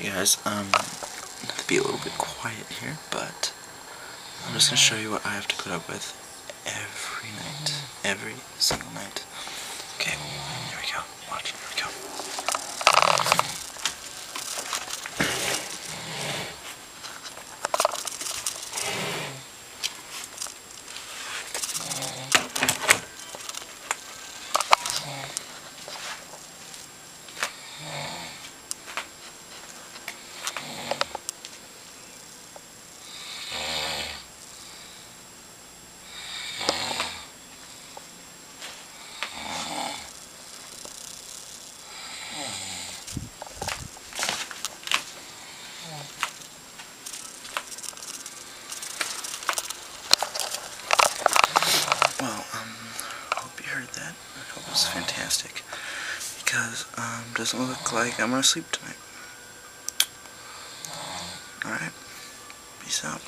Hey guys, to be a little bit quiet here, but I'm just gonna show you what I have to put up with every night, every single night. Okay, here we go. Watch, here we go. Well, hope you heard that. I hope it was fantastic. Because, doesn't look like I'm gonna sleep tonight. Alright, peace out.